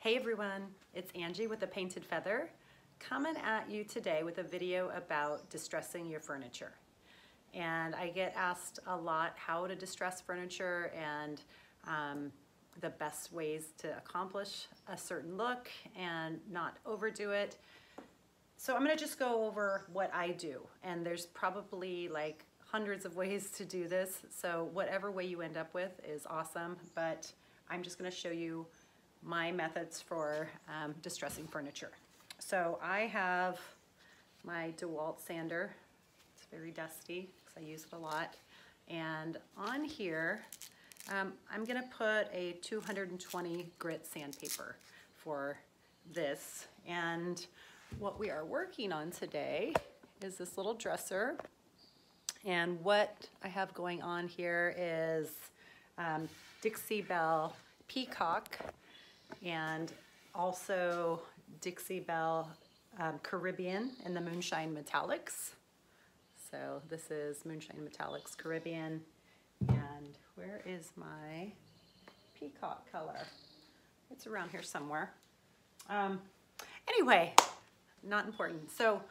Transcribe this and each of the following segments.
Hey everyone, it's Angie with The Painted Feather, coming at you today with a video about distressing your furniture. And I get asked a lot how to distress furniture and the best ways to accomplish a certain look and not overdo it. So I'm gonna just go over what I do, and there's probably like hundreds of ways to do this, so whatever way you end up with is awesome, but I'm just gonna show you my methods for distressing furniture. So I have my DeWalt sander. It's very dusty because I use it a lot. And on here, I'm gonna put a 220 grit sandpaper for this. And what we are working on today is this little dresser. And what I have going on here is Dixie Belle Peacock and also Dixie Belle Caribbean in the Moonshine Metallics. So this is Moonshine Metallics Caribbean. And where is my peacock color? It's around here somewhere. Anyway, not important. So,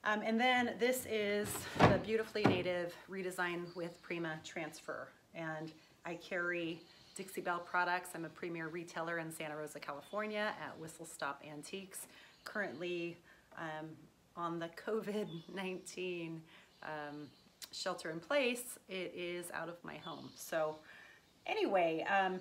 and then this is the Beautifully Native Redesign with Prima Transfer. And I carry Dixie Belle products. I'm a premier retailer in Santa Rosa, California at Whistle Stop Antiques. Currently on the COVID-19 shelter in place, it is out of my home. So anyway, I'm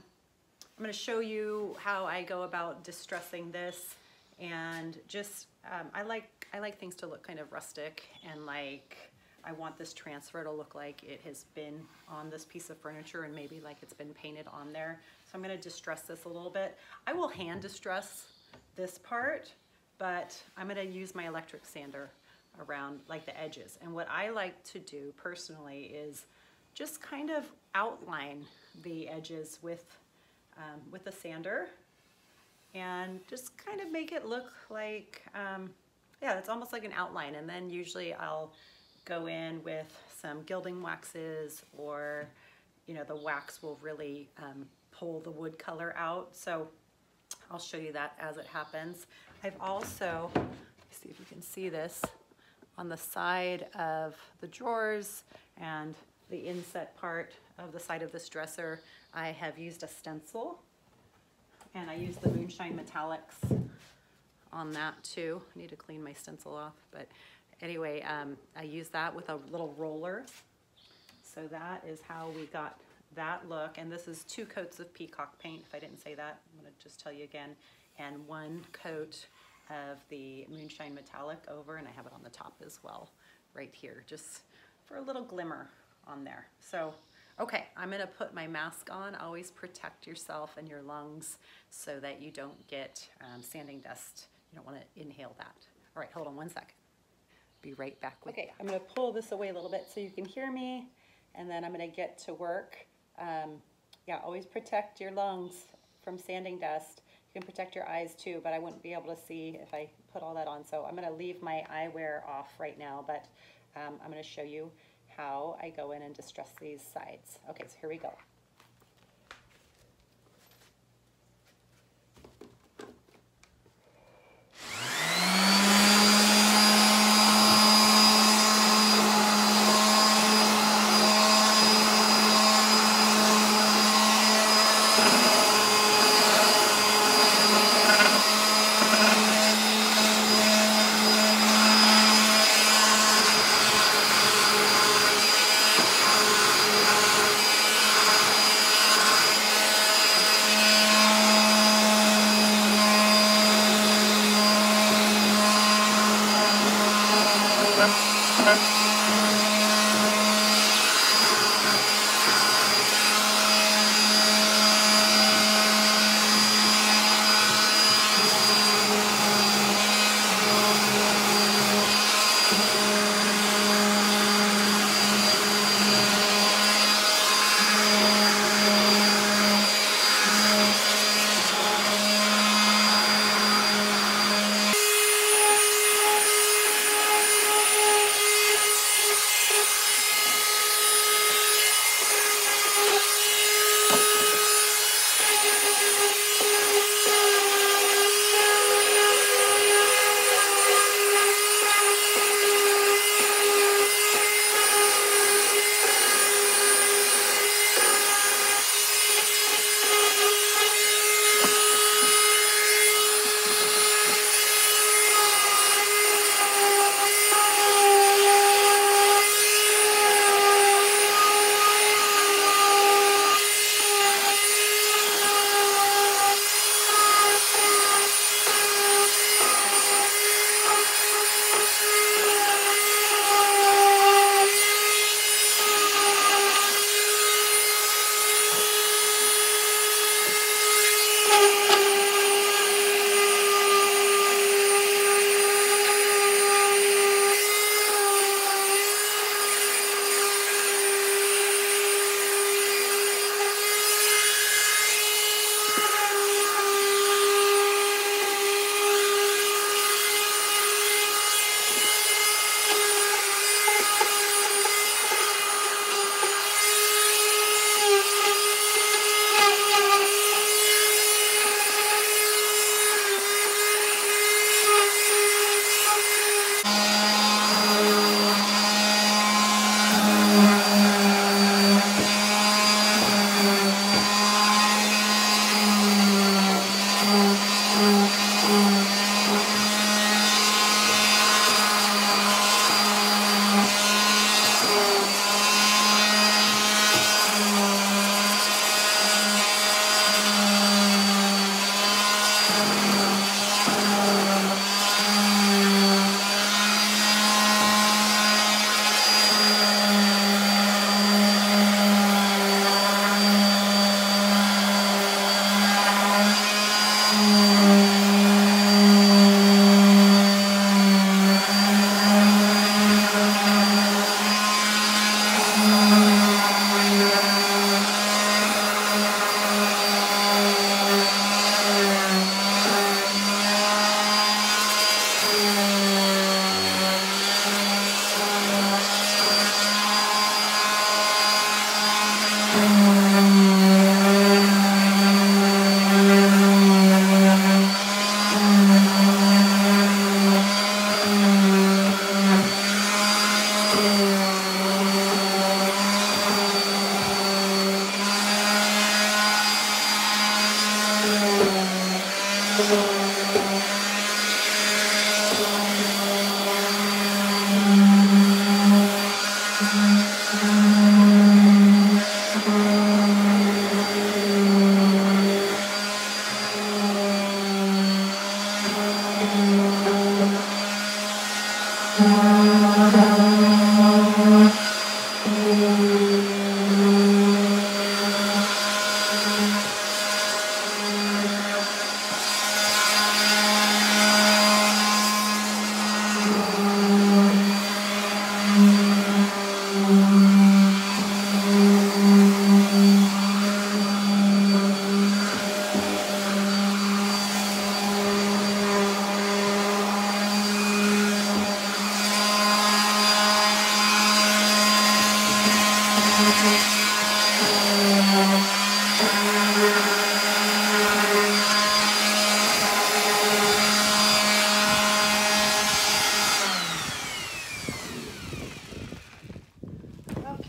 going to show you how I go about distressing this, and just I like things to look kind of rustic, and like I want this transfer to look like it has been on this piece of furniture and maybe like it's been painted on there. So I'm going to distress this a little bit. I will hand distress this part, but I'm going to use my electric sander around like the edges. And what I like to do personally is just kind of outline the edges with the sander and just kind of make it look like, yeah, it's almost like an outline. And then usually I'll go in with some gilding waxes, or, you know, the wax will really pull the wood color out. So I'll show you that as it happens. I've also, see if you can see this, on the side of the drawers and the inset part of the side of this dresser, I have used a stencil, and I use the Moonshine Metallics on that too. I need to clean my stencil off, but anyway, I use that with a little roller. So that is how we got that look. And this is 2 coats of peacock paint. If I didn't say that, I'm gonna just tell you again. And 1 coat of the Moonshine Metallic over, and I have it on the top as well, right here, just for a little glimmer on there. So, okay, I'm gonna put my mask on. Always protect yourself and your lungs so that you don't get sanding dust. You don't wanna inhale that. All right, hold on 1 second. Be right back with you. I'm gonna pull this away a little bit so you can hear me, and then I'm gonna get to work. Yeah, always protect your lungs from sanding dust. You can protect your eyes too, but I wouldn't be able to see if I put all that on. So I'm gonna leave my eyewear off right now, but I'm gonna show you how I go in and distress these sides. Okay, so here we go.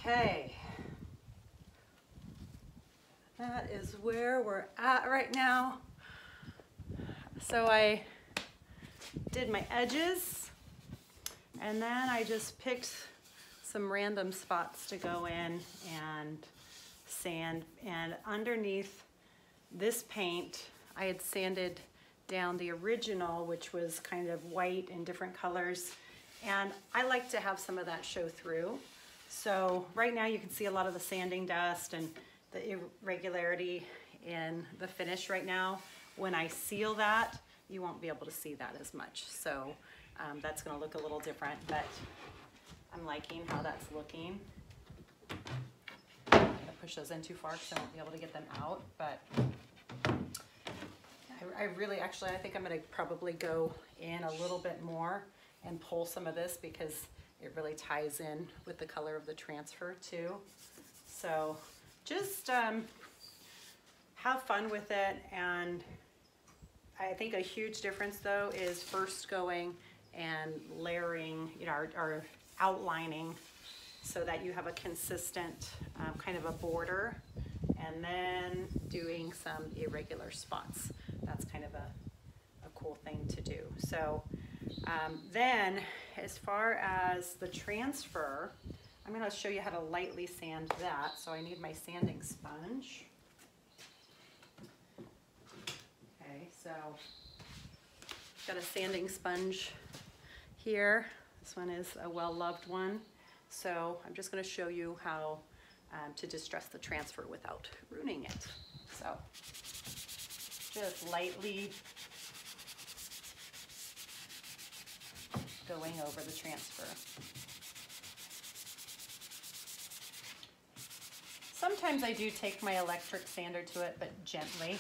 Okay, that is where we're at right now. So I did my edges, and then I just picked some random spots to go in and sand. And underneath this paint, I had sanded down the original, which was kind of white and different colors. And I like to have some of that show through. So right now you can see a lot of the sanding dust and the irregularity in the finish right now. When I seal that, you won't be able to see that as much. So that's gonna look a little different, but I'm liking how that's looking. I'm gonna push those in too far because I won't be able to get them out, but I really, actually, I think I'm gonna probably go in a little bit more and pull some of this because it really ties in with the color of the transfer too. So just have fun with it. And I think a huge difference though is first going and layering, you know, or outlining so that you have a consistent kind of a border, and then doing some irregular spots. That's kind of a cool thing to do. So then as far as the transfer, I'm going to show you how to lightly sand that. So I need my sanding sponge. Okay, so got a sanding sponge here. This one is a well-loved one. So I'm just going to show you how to distress the transfer without ruining it. So just lightly going over the transfer. Sometimes I do take my electric sander to it, but gently.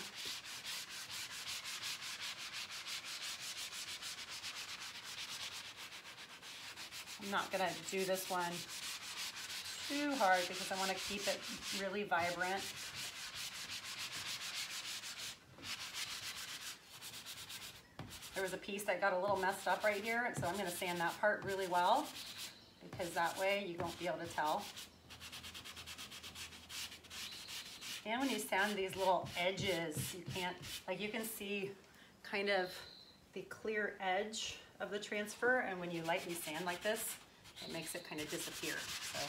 I'm not gonna do this one too hard because I want to keep it really vibrant. There was a piece that got a little messed up right here, so I'm going to sand that part really well because that way you won't be able to tell. And when you sand these little edges, you can't, like you can see kind of the clear edge of the transfer, and when you lightly sand like this, it makes it kind of disappear. So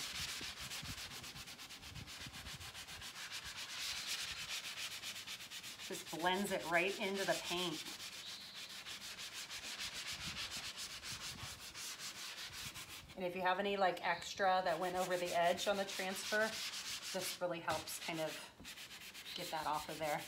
just blends it right into the paint. And if you have any like extra that went over the edge on the transfer, this really helps kind of get that off of there.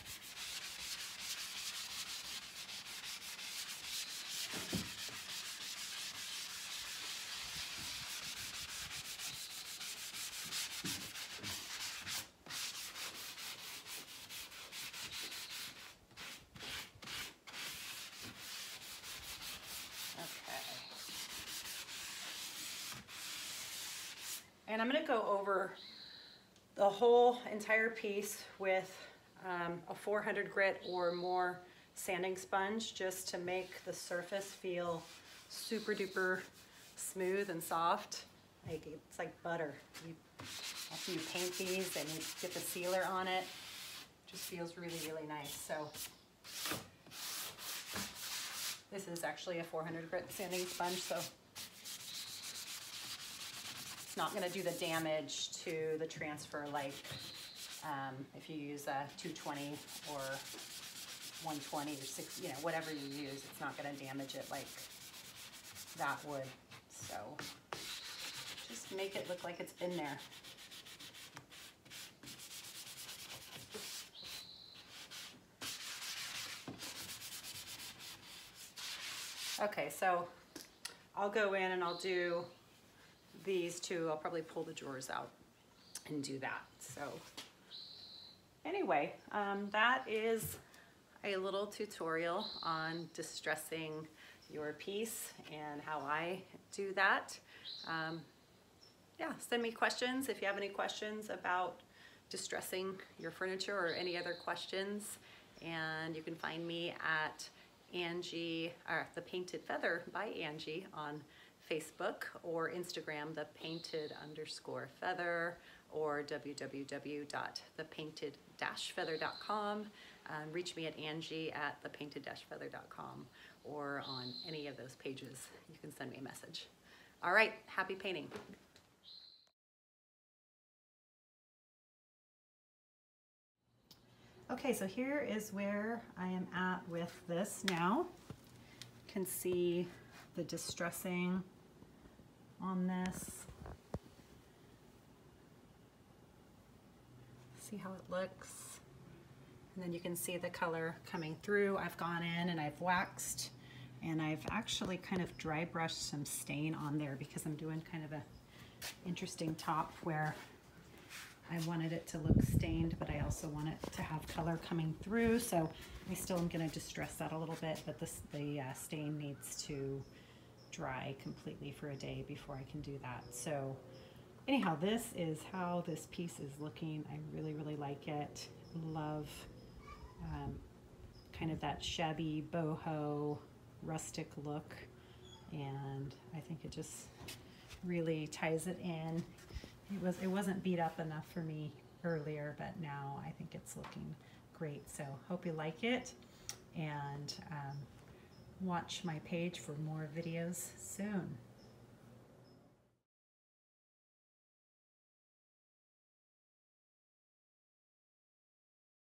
And I'm going to go over the whole entire piece with a 400 grit or more sanding sponge just to make the surface feel super duper smooth and soft. Like it's like butter. After you paint these and you get the sealer on it, it just feels really, really nice. So this is actually a 400 grit sanding sponge, so not going to do the damage to the transfer like if you use a 220 or 120 or 6, you know, whatever you use, it's not going to damage it like that would. So to make it look like it's been there. Okay, so I'll go in and I'll do these two. I'll probably pull the drawers out and do that. So anyway, that is a little tutorial on distressing your piece and how I do that. Yeah, send me questions if you have any questions about distressing your furniture or any other questions. And you can find me at Angie, or The Painted Feather by Angie on Facebook, or Instagram, thepainted_feather, or www.thepainted-feather.com. Reach me at Angie at thepainted-feather.com, or on any of those pages. You can send me a message. All right, happy painting. Okay, so here is where I am at with this now. You can see the distressing on this. See how it looks? And then you can see the color coming through. I've gone in and I've waxed, and I've actually kind of dry brushed some stain on there because I'm doing kind of a interesting top where I wanted it to look stained, but I also want it to have color coming through. So I still am going to distress that a little bit, but the stain needs to dry completely for a day before I can do that. So anyhow, this is how this piece is looking. I really, really like it. Love kind of that shabby boho rustic look, and I think it just really ties it in. It wasn't beat up enough for me earlier, but now I think it's looking great. So hope you like it, and watch my page for more videos soon.